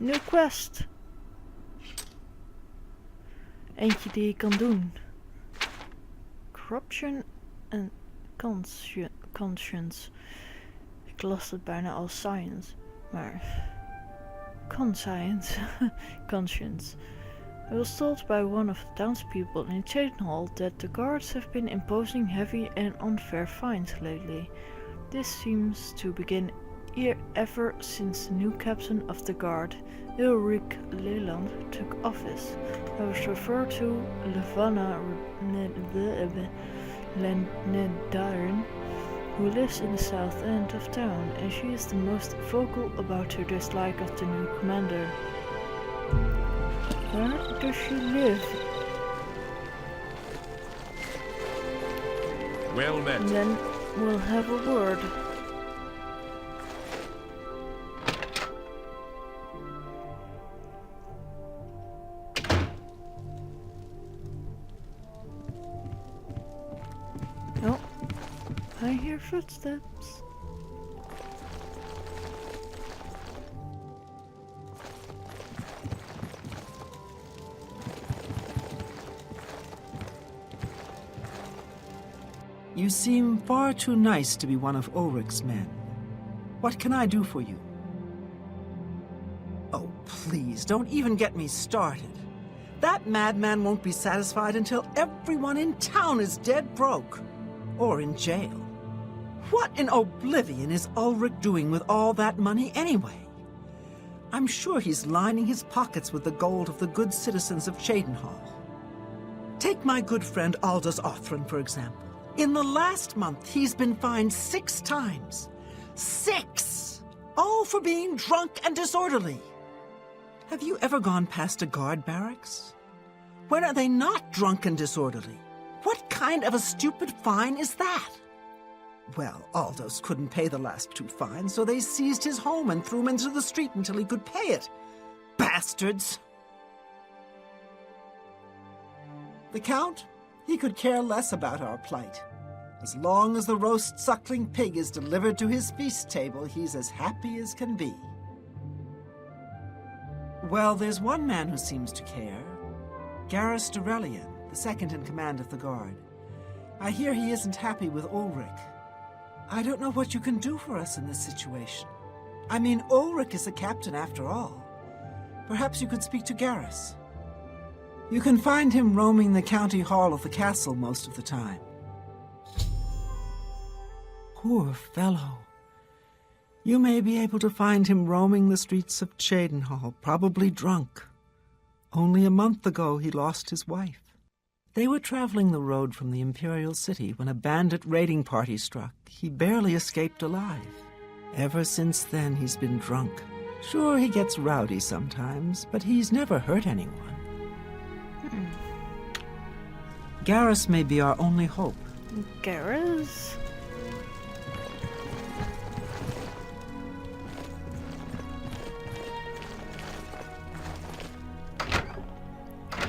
New quest. Eentje die je kan doen. Corruption en conscience. Ik las het bijna als science, maar conscience. Conscience. I was told by one of the townspeople in Chedenhall that the guards have been imposing heavy and unfair fines lately. This seems to begin ever since the new captain of the guard, Ulrich Leland, took office. I was referred to Levana Lendarin, who lives in the south end of town, and she is the most vocal about her dislike of the new commander. Where does she live? Well met. And then we'll have a word. Oh, I hear footsteps. You seem far too nice to be one of Ulrich's men. What can I do for you? Oh, please, don't even get me started. That madman won't be satisfied until everyone in town is dead broke. Or in jail. What in Oblivion is Ulrich doing with all that money anyway? I'm sure he's lining his pockets with the gold of the good citizens of Chedenhall. Take my good friend Aldous Othran, for example. In the last month, he's been fined 6 times. 6! All for being drunk and disorderly. Have you ever gone past a guard barracks? When are they not drunk and disorderly? What kind of a stupid fine is that? Well, Aldous couldn't pay the last 2 fines, so they seized his home and threw him into the street until he could pay it. Bastards! The Count? He could care less about our plight. As long as the roast suckling pig is delivered to his feast table, he's as happy as can be. Well, there's one man who seems to care. Garrus the second in command of the guard. I hear he isn't happy with Ulrich. I don't know what you can do for us in this situation. I mean, Ulrich is the captain after all. Perhaps you could speak to Garrus. You can find him roaming the county hall of the castle most of the time. Poor fellow. You may be able to find him roaming the streets of Chedenhall, probably drunk. Only a month ago he lost his wife. They were traveling the road from the Imperial City when a bandit raiding party struck. He barely escaped alive. Ever since then he's been drunk. Sure, he gets rowdy sometimes, but he's never hurt anyone. Garrus may be our only hope. Garrus?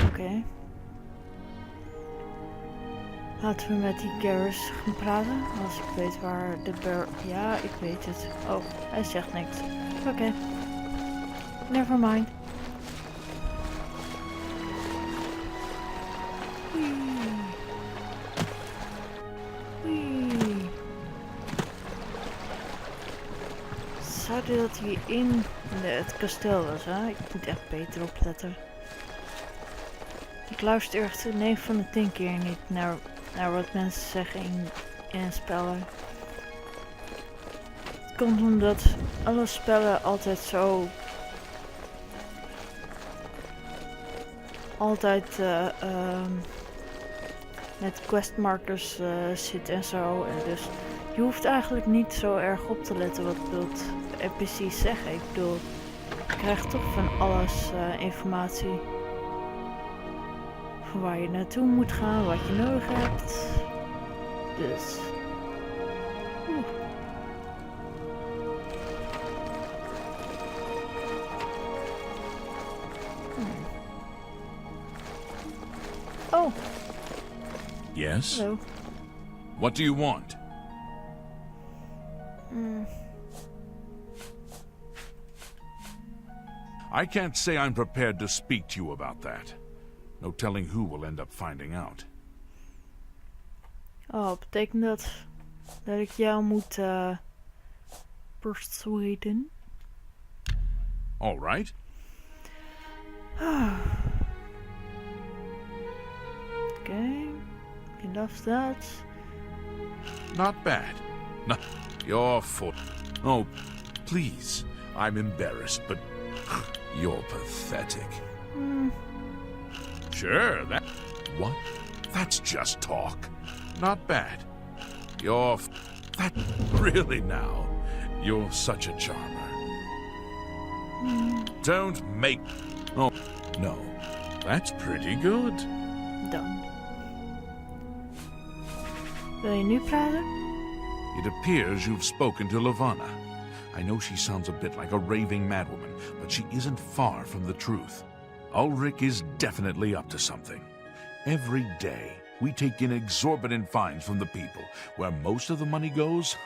Oké. Laten we met die Garrus gaan praten. Als ik weet waar de Ja, ik weet het. Oh, hij zegt niks. Oké. Never mind. Zou dat hij in het kasteel was, hè? Ik moet echt beter opletten. Ik luister echt 9 van de 10 keer niet naar wat mensen zeggen in spellen. Het komt omdat alle spellen altijd zo... met questmarkers zitten en zo. En dus je hoeft eigenlijk niet zo erg op te letten wat de NPC's zeggen. Ik bedoel, je krijgt toch van alles informatie. Van waar je naartoe moet gaan, wat je nodig hebt. Dus... Oh. Yes? Hello. What do you want? I can't say I'm prepared to speak to you about that. No telling who will end up finding out. Oh, betekent dat ik jou moet persuaden? All right. Okay, he loves that. Not bad. No, your foot. Oh, please. I'm embarrassed, but you're pathetic. Sure, that... What? That's just talk. Not bad. That... Really now? You're such a charmer. Don't make... Oh, no. That's pretty good. Done. Wil je nu praten? It appears you've spoken to Lavanna. I know she sounds a bit like a raving madwoman, but she isn't far from the truth. Ulrich is definitely up to something. Every day, we take in exorbitant fines from the people. Where most of the money goes,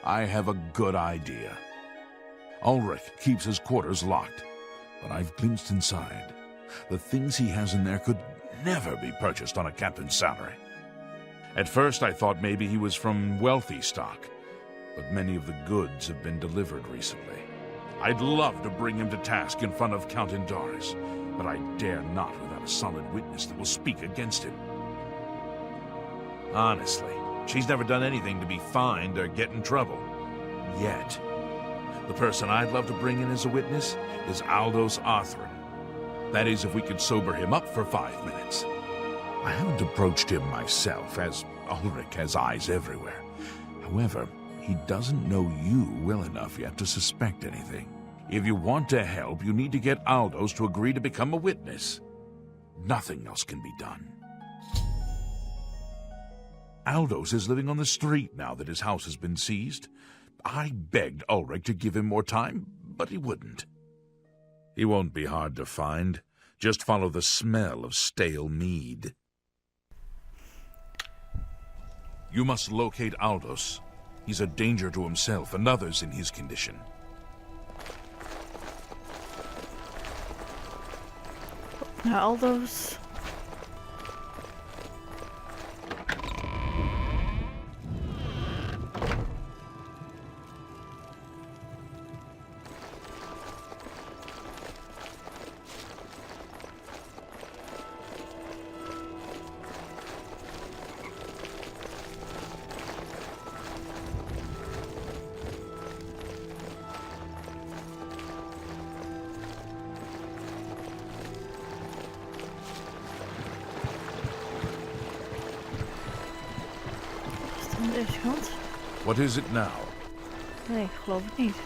I have a good idea. Ulrich keeps his quarters locked, but I've glimpsed inside. The things he has in there could never be purchased on a captain's salary. At first, I thought maybe he was from wealthy stock, but many of the goods have been delivered recently. I'd love to bring him to task in front of Count Indaris, but I dare not without a solid witness that will speak against him. Honestly, she's never done anything to be fined or get in trouble. Yet. The person I'd love to bring in as a witness is Aldous Arthur. That is, if we could sober him up for 5 minutes. I haven't approached him myself, as Ulrich has eyes everywhere. However, he doesn't know you well enough yet to suspect anything. If you want to help, you need to get Aldous to agree to become a witness. Nothing else can be done. Aldous is living on the street now that his house has been seized. I begged Ulrich to give him more time, but he wouldn't. He won't be hard to find. Just follow the smell of stale mead. You must locate Aldous. He's a danger to himself and others in his condition. Naar Aldous. Aan deze kant? What is it now? Nee, ik geloof het niet.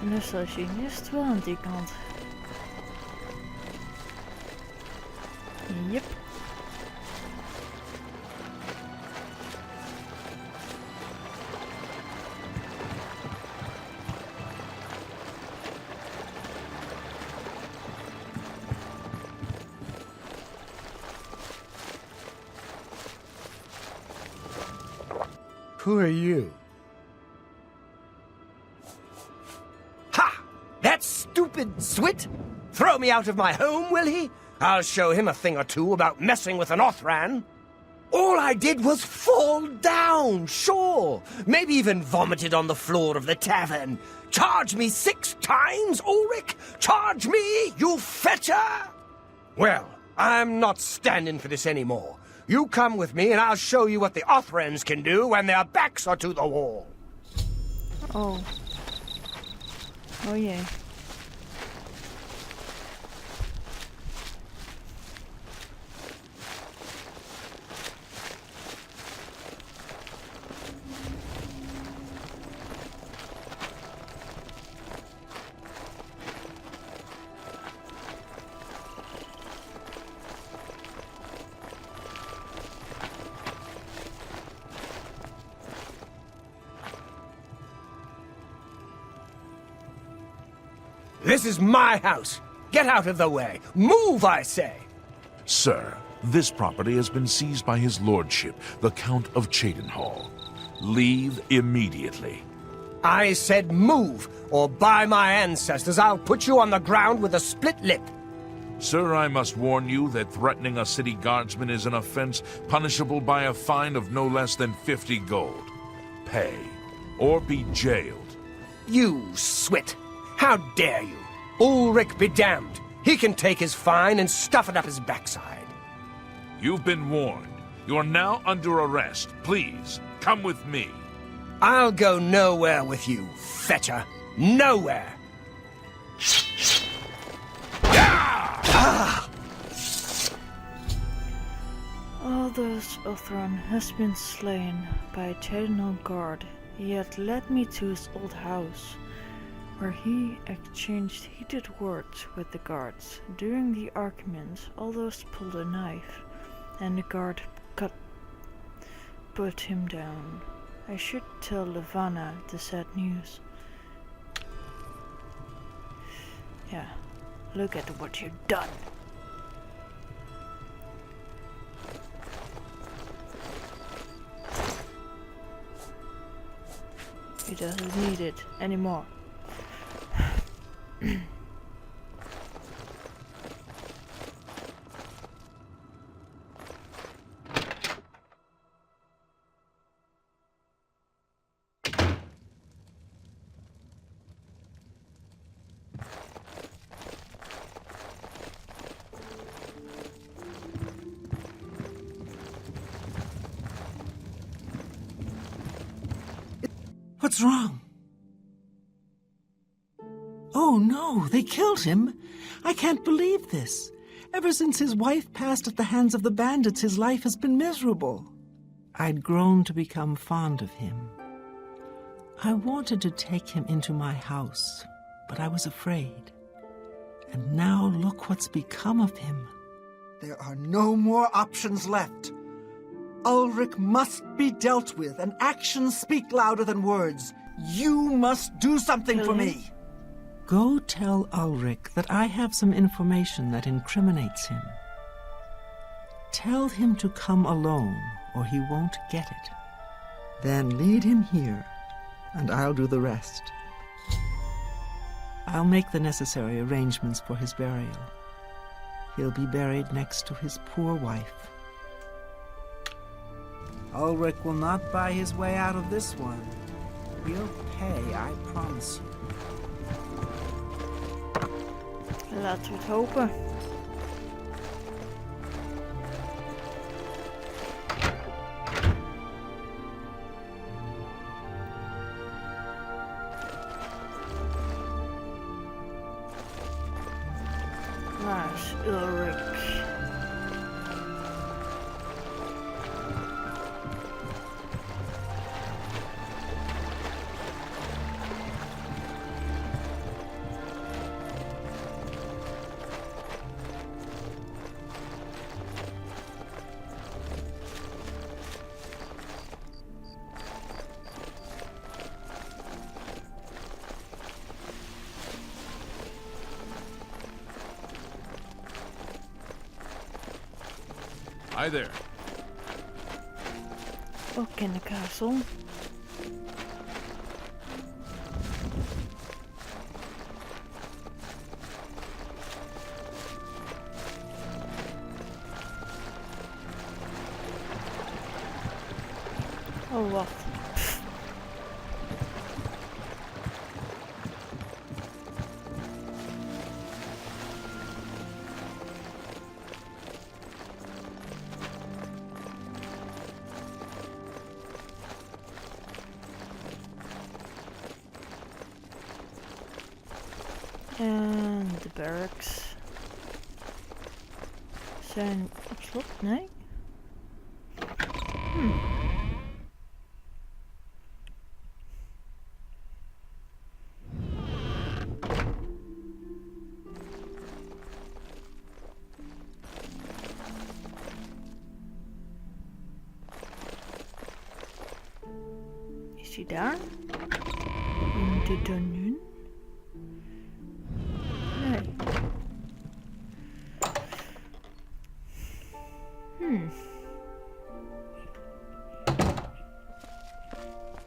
En dus zal je zien, is het wel aan die kant. Yep. Who are you? Ha! That stupid Swit? Throw me out of my home, will he? I'll show him a thing or two about messing with an Othran. All I did was fall down, sure. Maybe even vomited on the floor of the tavern. Charge me 6 times, Ulrich? Charge me, you fetcher? Well, I'm not standing for this anymore. You come with me and I'll show you what the Othrans can do when their backs are to the wall. Oh. Oh jee. This is my house. Get out of the way. Move, I say. Sir, This property has been seized by his lordship, the Count of Cheydinhal. Leave immediately. I said move, or by my ancestors, I'll put you on the ground with a split lip. Sir, I must warn you that threatening a city guardsman is an offense punishable by a fine of no less than 50 gold. Pay, or be jailed. You swit! How dare you? Ulrich be damned. He can take his fine and stuff it up his backside. You've been warned. You're now under arrest. Please, come with me. I'll go nowhere with you, fetcher. Nowhere. Aldous Uthran has been slain by a Cheydinhal guard. He had led me to his old house, where he exchanged heated words with the guards. During the argument, Aldous pulled a knife, and the guard put him down. I should tell Levana the sad news. Yeah, look at what you've done. He doesn't need it anymore. What's wrong? Oh no, they killed him. I can't believe this. Ever since his wife passed at the hands of the bandits, his life has been miserable. I'd grown to become fond of him. I wanted to take him into my house, but I was afraid. And now look what's become of him. There are no more options left. Ulrich must be dealt with, and actions speak louder than words. You must do something for me. Go tell Ulrich that I have some information that incriminates him. Tell him to come alone, or he won't get it. Then lead him here, and I'll do the rest. I'll make the necessary arrangements for his burial. He'll be buried next to his poor wife. Ulrich will not buy his way out of this one. He'll pay, I promise you. Laten we het hopen. Waar is Ulrich? Hi there. Ook in de castle. Oh, wacht. En de barracks zijn op slot, nee? Is hij daar? In de dungeon? Nee.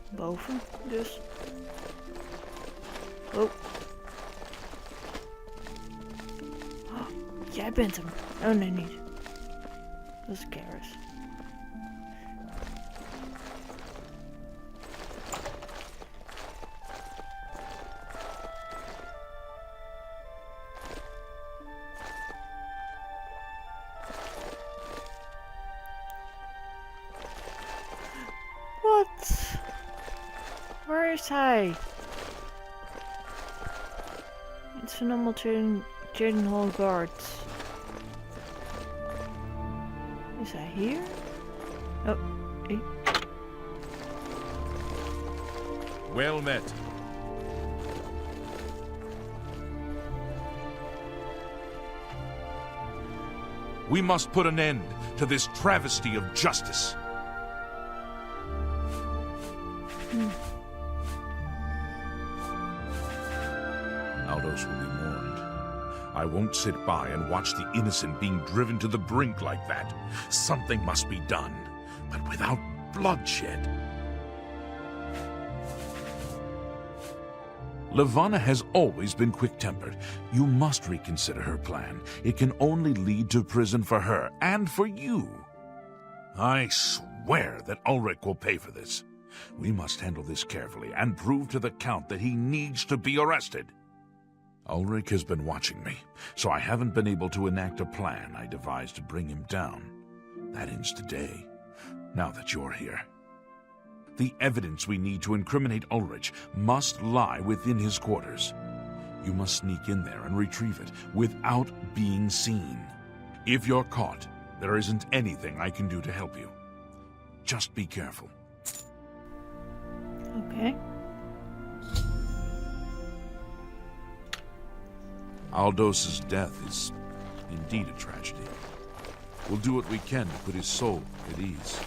Boven, dus. Oh. Oh, jij bent hem. Oh nee, niet. Dat is Garrus. Wat? Waar is hij? Het zijn allemaal Jaden Hall guards. Is hij hier? Oh, hey. Well met. We must put an end to this travesty of justice. Aldos will be mourned. I won't sit by and watch the innocent being driven to the brink like that. Something must be done, but without bloodshed. Levana has always been quick-tempered. You must reconsider her plan. It can only lead to prison for her and for you. I swear that Ulrich will pay for this. We must handle this carefully and prove to the Count that he needs to be arrested. Ulrich has been watching me, so I haven't been able to enact a plan I devised to bring him down. That ends today, now that you're here. The evidence we need to incriminate Ulrich must lie within his quarters. You must sneak in there and retrieve it without being seen. If you're caught, there isn't anything I can do to help you. Just be careful. Okay. Aldos's death is indeed a tragedy. We'll do what we can to put his soul at ease.